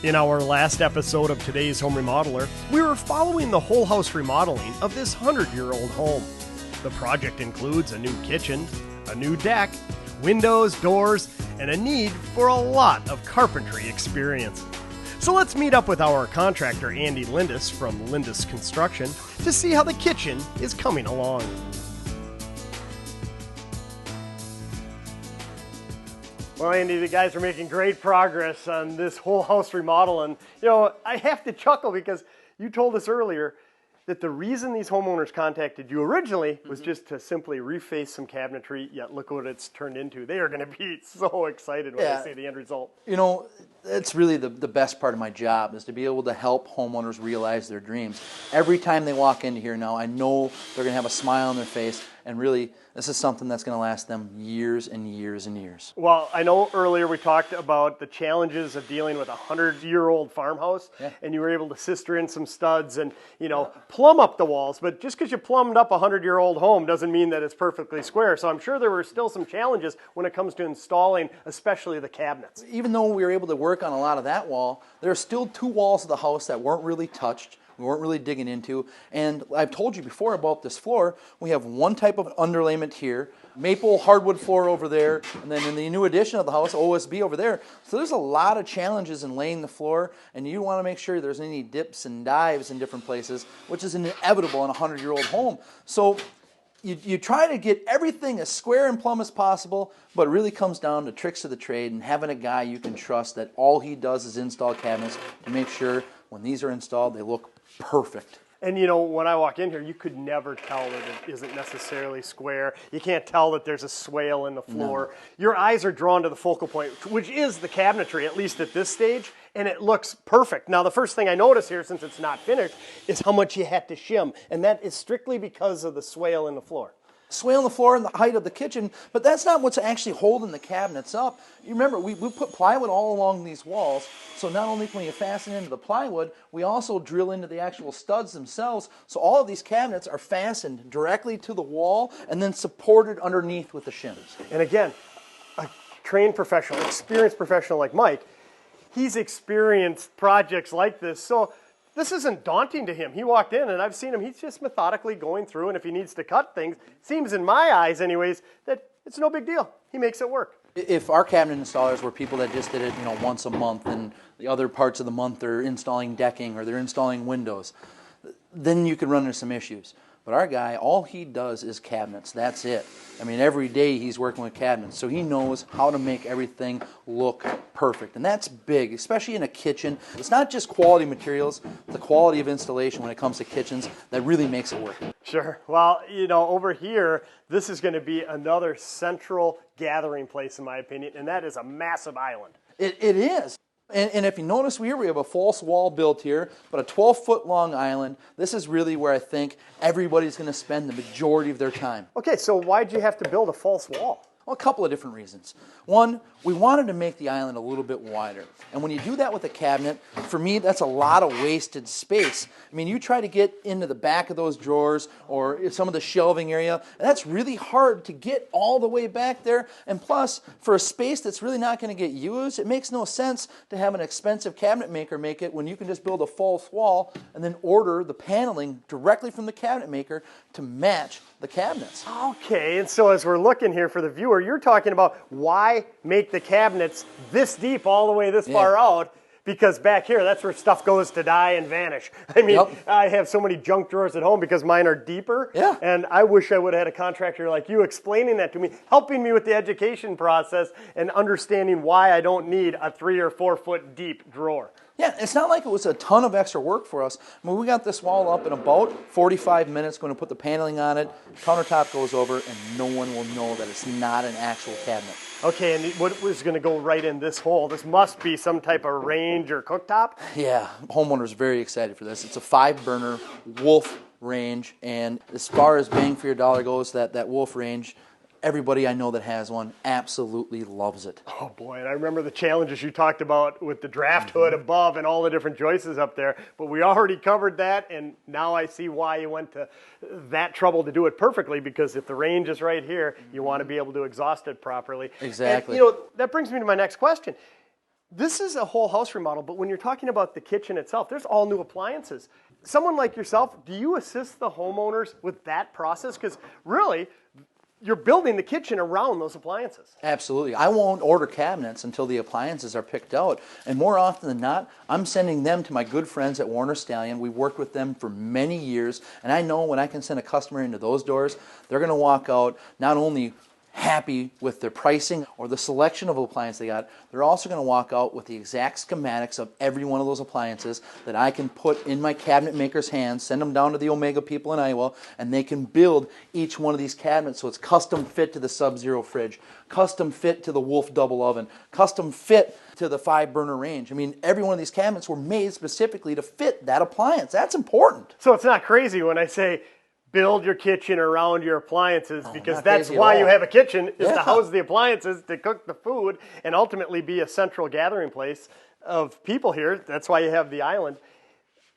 In our last episode of today's Home Remodeler, we were following the whole house remodeling of this 100-year-old home. The project includes a new kitchen, a new deck, windows, doors, and a need for a lot of carpentry experience. So let's meet up with our contractor Andy Lindis from Lindis Construction to see how the kitchen is coming along. Well, Andy, the guys are making great progress on this whole house remodel. And, you know, I have to chuckle because you told us earlier that the reason these homeowners contacted you originally was just to simply reface some cabinetry, yet look what it's turned into. They are going to be so excited when they see the end result. You know, it's really the best part of my job is to be able to help homeowners realize their dreams. Every time they walk into here now, I know they're going to have a smile on their face, and really, this is something that's going to last them years and years and years. Well, I know earlier we talked about the challenges of dealing with a 100-year-old farmhouse, and you were able to sister in some studs and, you know, plumb up the walls. But just because you plumbed up a 100-year-old home doesn't mean that it's perfectly square. So I'm sure there were still some challenges when it comes to installing, especially the cabinets. Even though we were able to work on a lot of that wall, there are still two walls of the house that weren't really touched. We weren't really digging into, and I've told you before about this floor. We have one type of underlayment here, maple hardwood floor over there, and then in the new addition of the house, OSB over there. So there's a lot of challenges in laying the floor, and you want to make sure there's any dips and dives in different places, which is inevitable in a 100-year-old home. So you try to get everything as square and plumb as possible, but it really comes down to tricks of the trade and having a guy you can trust that all he does is install cabinets to make sure when these are installed, they look perfect. And you know, when I walk in here, you could never tell that it isn't necessarily square. You can't tell that there's a swale in the floor. No. Your eyes are drawn to the focal point, which is the cabinetry, at least at this stage, and it looks perfect. Now, the first thing I notice here, since it's not finished, is how much you had to shim, and that is strictly because of the swale in the floor. Swale in the floor and the height of the kitchen, but that's not what's actually holding the cabinets up. You remember, we put plywood all along these walls, so not only can we fasten into the plywood, we also drill into the actual studs themselves, so all of these cabinets are fastened directly to the wall and then supported underneath with the shims. And again, a trained professional, experienced professional like Mike, he's experienced projects like this, so this isn't daunting to him. He walked in, and I've seen him. He's just methodically going through, and if he needs to cut things, it seems in my eyes anyways, that it's no big deal. He makes it work. If our cabinet installers were people that just did it, you know, once a month, and the other parts of the month they're installing decking or they're installing windows, then you could run into some issues. But our guy, all he does is cabinets. That's it. I mean, every day he's working with cabinets, so he knows how to make everything look perfect. And that's big, especially in a kitchen. It's not just quality materials, the quality of installation when it comes to kitchens that really makes it work. Sure. Well, you know, over here, this is going to be another central gathering place, in my opinion, and that is a massive island. It is. And if you notice, we have a false wall built here, but a 12-foot long island. This is really where I think everybody's going to spend the majority of their time. Okay, so why'd you have to build a false wall? Well, a couple of different reasons. One, we wanted to make the island a little bit wider. And when you do that with a cabinet, for me, that's a lot of wasted space. I mean, you try to get into the back of those drawers or some of the shelving area, and that's really hard to get all the way back there. And plus, for a space that's really not going to get used, it makes no sense to have an expensive cabinet maker make it when you can just build a false wall and then order the paneling directly from the cabinet maker to match the cabinets. Okay, and so as we're looking here for the viewer, you're talking about why make the cabinets this deep all the way this far out, because back here, that's where stuff goes to die and vanish. I mean, I have so many junk drawers at home because mine are deeper, and I wish I would have had a contractor like you explaining that to me, helping me with the education process and understanding why I don't need a 3 or 4 foot deep drawer. Yeah, it's not like it was a ton of extra work for us. I mean, we got this wall up in about 45 minutes, going to put the paneling on it, countertop goes over, and no one will know that it's not an actual cabinet. Okay, and what was going to go right in this hole? This must be some type of range or cooktop? Yeah, homeowners are very excited for this. It's a 5-burner Wolf range, and as far as bang for your dollar goes, that Wolf range, everybody I know that has one absolutely loves it. Oh boy, and I remember the challenges you talked about with the draft hood above and all the different joists up there, but we already covered that, and now I see why you went to that trouble to do it perfectly, because if the range is right here, you want to be able to exhaust it properly. Exactly. And, you know, that brings me to my next question. This is a whole house remodel, but when you're talking about the kitchen itself, there's all new appliances. Someone like yourself, do you assist the homeowners with that process? Because really, you're building the kitchen around those appliances. Absolutely. I won't order cabinets until the appliances are picked out. And more often than not, I'm sending them to my good friends at Warner Stallion. We've worked with them for many years. And I know when I can send a customer into those doors, they're going to walk out not only happy with their pricing or the selection of appliance they got, they're also going to walk out with the exact schematics of every one of those appliances that I can put in my cabinet maker's hands, send them down to the Omega people in Iowa, and they can build each one of these cabinets so it's custom fit to the Sub-Zero fridge, custom fit to the Wolf double oven, custom fit to the 5-burner range. I mean, every one of these cabinets were made specifically to fit that appliance. That's important. So it's not crazy when I say build your kitchen around your appliances, because that's crazy at why all. you have a kitchen, is Yeah. to house the appliances, to cook the food, and ultimately be a central gathering place of people here. That's why you have the island.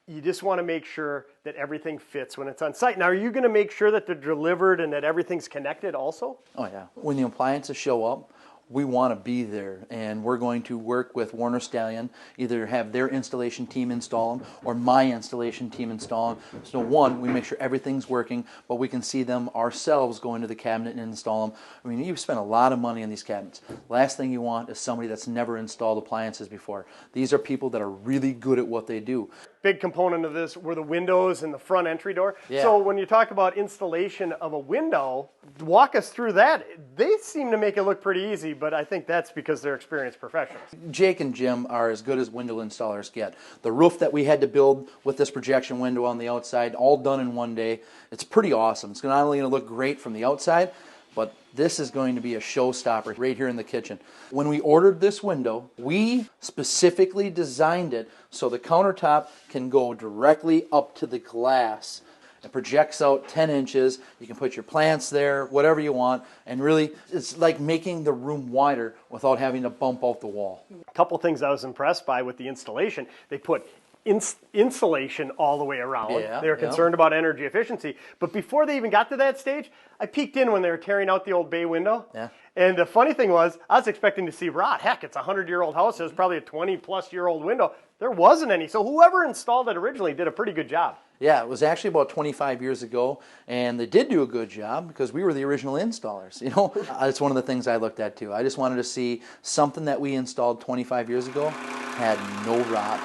You just want to make sure that everything fits when it's on site. Now, are you going to make sure that they're delivered and that everything's connected also? Oh yeah. When the appliances show up, we want to be there, and we're going to work with Warner Stallion, either have their installation team install them or my installation team install them. So one, we make sure everything's working, but we can see them ourselves go into the cabinet and install them. I mean, you've spent a lot of money on these cabinets. Last thing you want is somebody that's never installed appliances before. These are people that are really good at what they do. Big component of this were the windows and the front entry door. Yeah. So when you talk about installation of a window, walk us through that. They seem to make it look pretty easy, but I think that's because they're experienced professionals. Jake and Jim are as good as window installers get. The roof that we had to build with this projection window on the outside, all done in one day, it's pretty awesome. It's not only going to look great from the outside, but this is going to be a showstopper right here in the kitchen. When we ordered this window, we specifically designed it so the countertop can go directly up to the glass. It projects out 10 inches. You can put your plants there, whatever you want, and really it's like making the room wider without having to bump out the wall. A couple things I was impressed by with the installation. They put insulation all the way around. Yeah, they were concerned about energy efficiency. But before they even got to that stage, I peeked in when they were tearing out the old bay window. Yeah. And the funny thing was, I was expecting to see rot. Heck, it's a 100-year-old house. It was probably a 20-plus-year-old window. There wasn't any. So whoever installed it originally did a pretty good job. Yeah, it was actually about 25 years ago, and they did do a good job because we were the original installers. You know, it's one of the things I looked at too. I just wanted to see something that we installed 25 years ago had no rot,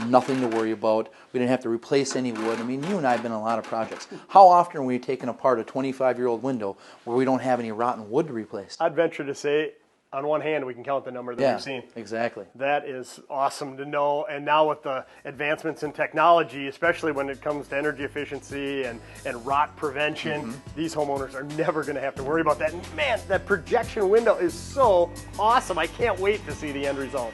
nothing to worry about. We didn't have to replace any wood. I mean, you and I have been in a lot of projects. How often are we taking apart a 25-year-old window where we don't have any rotten wood to replace? I'd venture to say, on one hand, we can count the number that we've seen. Exactly. That is awesome to know. And now with the advancements in technology, especially when it comes to energy efficiency and rot prevention, these homeowners are never going to have to worry about that. And man, that projection window is so awesome. I can't wait to see the end result.